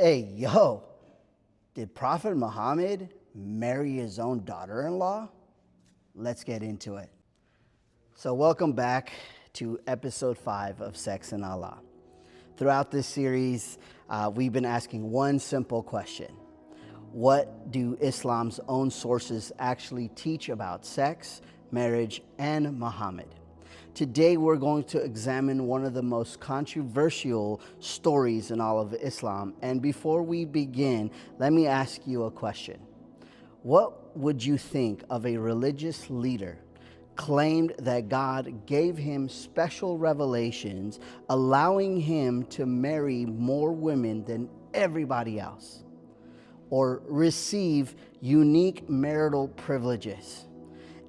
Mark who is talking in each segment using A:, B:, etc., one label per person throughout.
A: Hey, yo, did Prophet Muhammad marry his own daughter-in-law? Let's get into it. So welcome back to episode 5 of Sex and Allah. Throughout this series, we've been asking one simple question. What do Islam's own sources actually teach about sex, marriage, and Muhammad? Today, we're going to examine one of the most controversial stories in all of Islam. And before we begin, let me ask you a question. What would you think of a religious leader claimed that God gave him special revelations, allowing him to marry more women than everybody else, or receive unique marital privileges,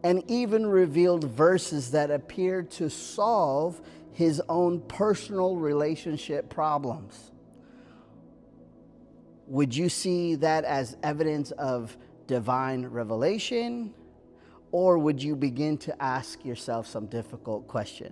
A: and even revealed verses that appeared to solve his own personal relationship problems? Would you see that as evidence of divine revelation, or would you begin to ask yourself some difficult question?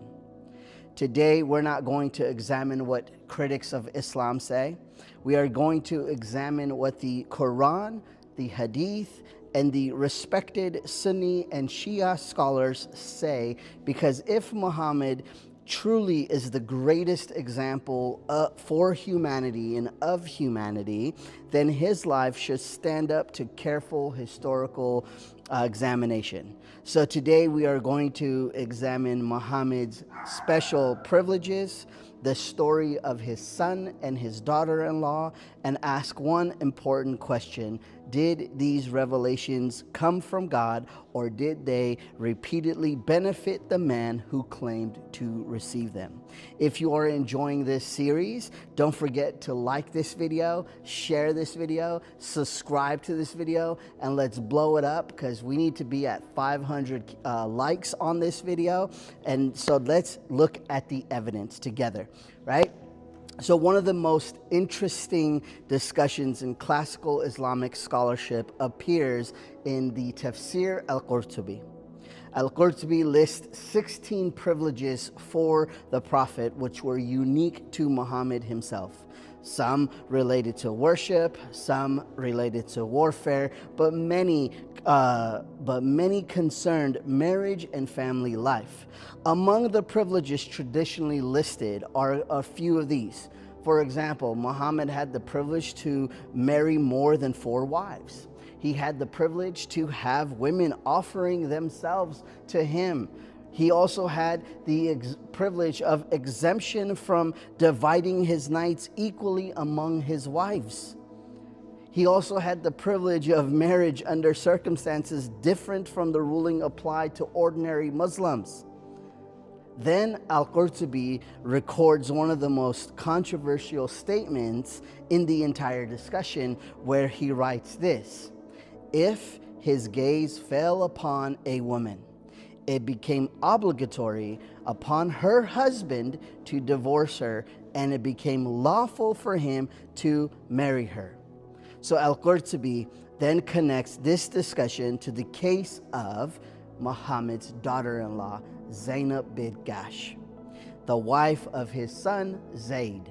A: Today, we're not going to examine what critics of Islam say. We are going to examine what the Quran, the Hadith, and the respected Sunni and Shia scholars say, because if Muhammad truly is the greatest example for humanity and of humanity, then his life should stand up to careful historical examination. So today we are going to examine Muhammad's special privileges, the story of his son and his daughter-in-law, and ask one important question. Did these revelations come from God, or did they repeatedly benefit the man who claimed to receive them? If you are enjoying this series, don't forget to like this video, share this video, subscribe to this video, and let's blow it up, because we need to be at 500 likes on this video. And so let's look at the evidence together, right? So one of the most interesting discussions in classical Islamic scholarship appears in the Tafsir al-Qurtubi. Al-Qurtubi lists 16 privileges for the Prophet, which were unique to Muhammad himself. Some related to worship, some related to warfare, but many concerned marriage and family life. Among the privileges traditionally listed are a few of these. For example, Muhammad had the privilege to marry more than 4 wives. He had the privilege to have women offering themselves to him. He also had the privilege of exemption from dividing his nights equally among his wives. He also had the privilege of marriage under circumstances different from the ruling applied to ordinary Muslims. Then Al-Qurtubi records one of the most controversial statements in the entire discussion, where he writes this: if his gaze fell upon a woman, it became obligatory upon her husband to divorce her, and it became lawful for him to marry her. So Al-Qurtubi then connects this discussion to the case of Muhammad's daughter-in-law, Zainab bint Jahsh, the wife of his son Zayd,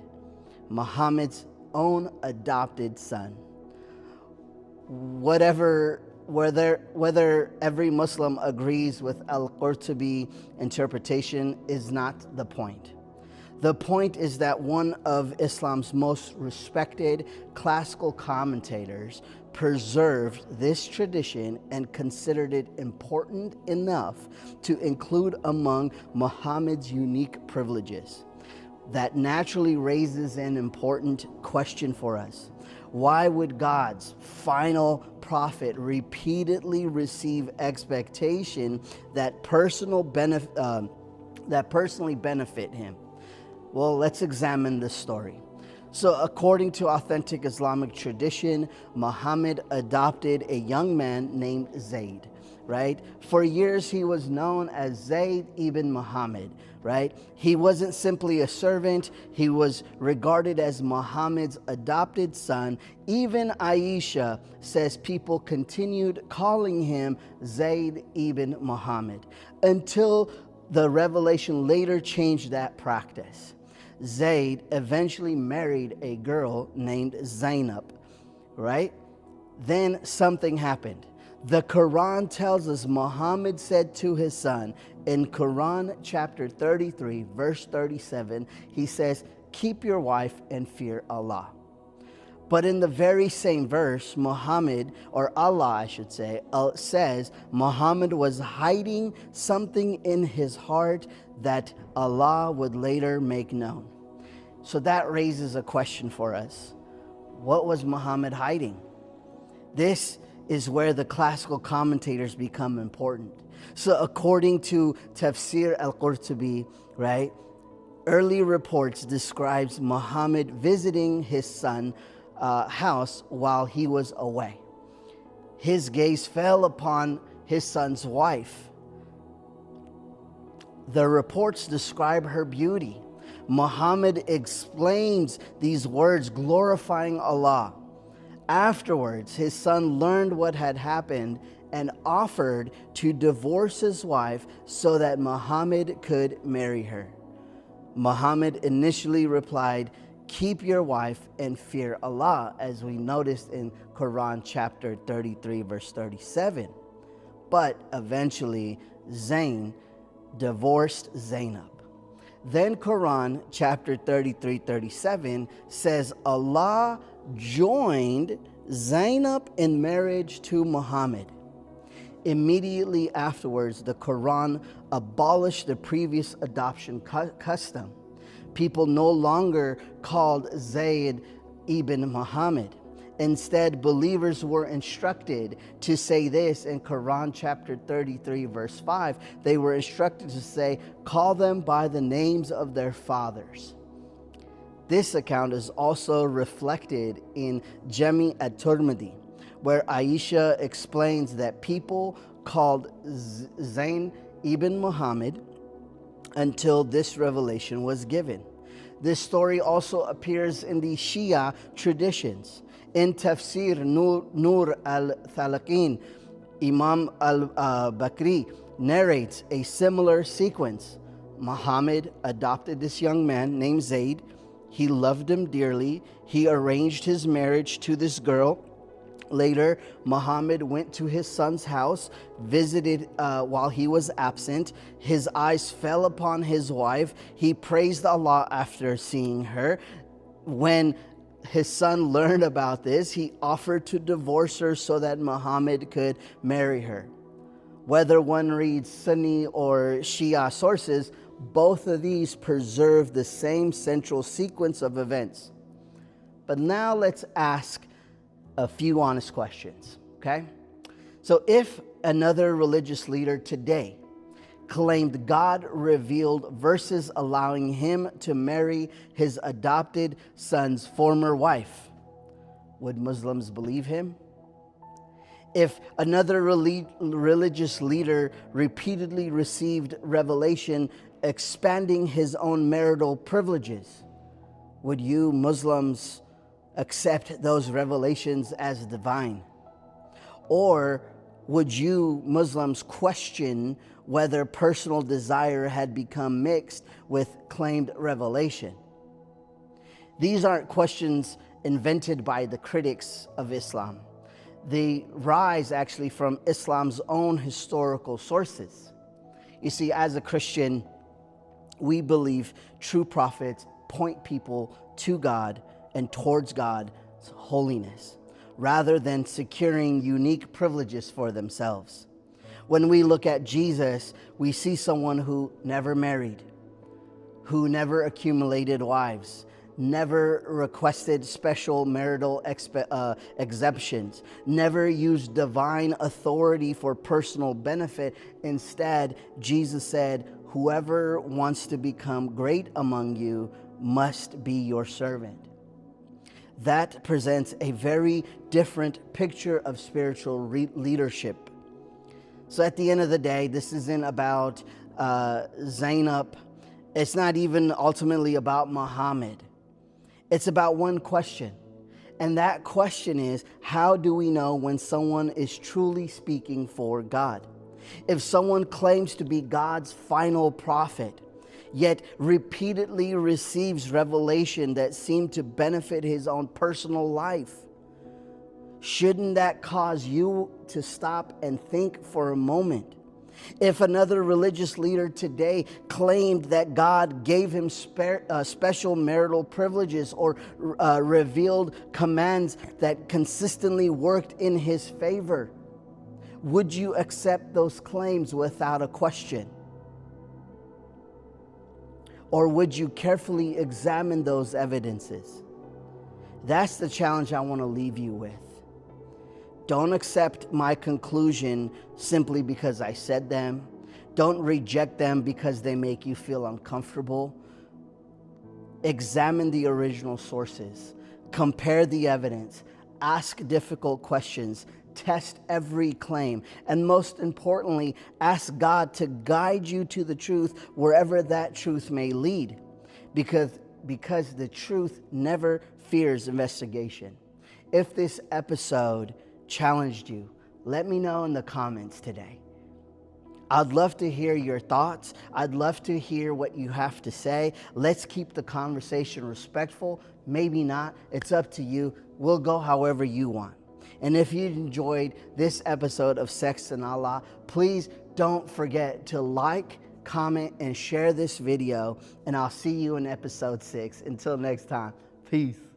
A: Muhammad's own adopted son. Whether every Muslim agrees with Al-Qurtubi interpretation is not the point. The point is that one of Islam's most respected classical commentators preserved this tradition and considered it important enough to include among Muhammad's unique privileges. That naturally raises an important question for us. Why would God's final prophet repeatedly receive expectation that personally benefit him? Well, let's examine this story. So according to authentic Islamic tradition, Muhammad adopted a young man named Zayd, right? For years, he was known as Zayd ibn Muhammad, right? He wasn't simply a servant. He was regarded as Muhammad's adopted son. Even Aisha says people continued calling him Zayd ibn Muhammad until the revelation later changed that practice. Zayd eventually married a girl named Zainab, right? Then something happened. The Quran tells us Muhammad said to his son in Quran chapter 33, verse 37, he says, keep your wife and fear Allah. But in the very same verse, Muhammad, or Allah I should say, says Muhammad was hiding something in his heart that Allah would later make known. So that raises a question for us. What was Muhammad hiding? This is where the classical commentators become important. So according to Tafsir al-Qurtubi, right, early reports describes Muhammad visiting his son house while he was away. His gaze fell upon his son's wife. The reports describe her beauty. Muhammad explains these words glorifying Allah. Afterwards, his son learned what had happened and offered to divorce his wife so that Muhammad could marry her. Muhammad initially replied, keep your wife and fear Allah, as we noticed in Quran chapter 33, verse 37. But eventually, Zayn divorced Zainab. Then Quran chapter 33, 37 says Allah joined Zainab in marriage to Muhammad. Immediately afterwards, the Quran abolished the previous adoption custom. People no longer called Zayd ibn Muhammad. Instead, believers were instructed to say this in Quran chapter 33, verse 5. They were instructed to say, call them by the names of their fathers. This account is also reflected in Jami at-Tirmidhi, where Aisha explains that people called Zayn ibn Muhammad until this revelation was given. This story also appears in the Shia traditions. In Tafsir Nur al-Thalaqin, Imam al-Bakri narrates a similar sequence. Muhammad adopted this young man named Zayd. He loved him dearly. He arranged his marriage to this girl. Later, Muhammad went to his son's house, visited while he was absent. His eyes fell upon his wife. He praised Allah after seeing her. When his son learned about this, he offered to divorce her so that Muhammad could marry her. Whether one reads Sunni or Shia sources, both of these preserve the same central sequence of events. But now let's ask a few honest questions, okay? So if another religious leader today claimed God revealed verses allowing him to marry his adopted son's former wife, would Muslims believe him? If another religious leader repeatedly received revelation expanding his own marital privileges, would you Muslims accept those revelations as divine? Or would you Muslims question whether personal desire had become mixed with claimed revelation? These aren't questions invented by the critics of Islam. They rise actually from Islam's own historical sources. You see, as a Christian, we believe true prophets point people to God and towards God's holiness, rather than securing unique privileges for themselves. When we look at Jesus, we see someone who never married, who never accumulated wives, never requested special marital exemptions, never used divine authority for personal benefit. Instead, Jesus said, whoever wants to become great among you must be your servant. That presents a very different picture of spiritual leadership. So at the end of the day, this isn't about Zainab. It's not even ultimately about Muhammad. It's about one question. And that question is, how do we know when someone is truly speaking for God? If someone claims to be God's final prophet, yet repeatedly receives revelation that seem to benefit his own personal life. Shouldn't that cause you to stop and think for a moment? If another religious leader today claimed that God gave him special marital privileges or revealed commands that consistently worked in his favor, would you accept those claims without a question? Or would you carefully examine those evidences? That's the challenge I want to leave you with. Don't accept my conclusion simply because I said them. Don't reject them because they make you feel uncomfortable. Examine the original sources. Compare the evidence. Ask difficult questions. Test every claim. And most importantly, ask God to guide you to the truth wherever that truth may lead. Because the truth never fears investigation. If this episode challenged you, let me know in the comments today. I'd love to hear your thoughts. I'd love to hear what you have to say. Let's keep the conversation respectful. Maybe not. It's up to you. We'll go however you want. And if you enjoyed this episode of Sex and Allah, please don't forget to like, comment, and share this video. And I'll see you in episode 6. Until next time, peace.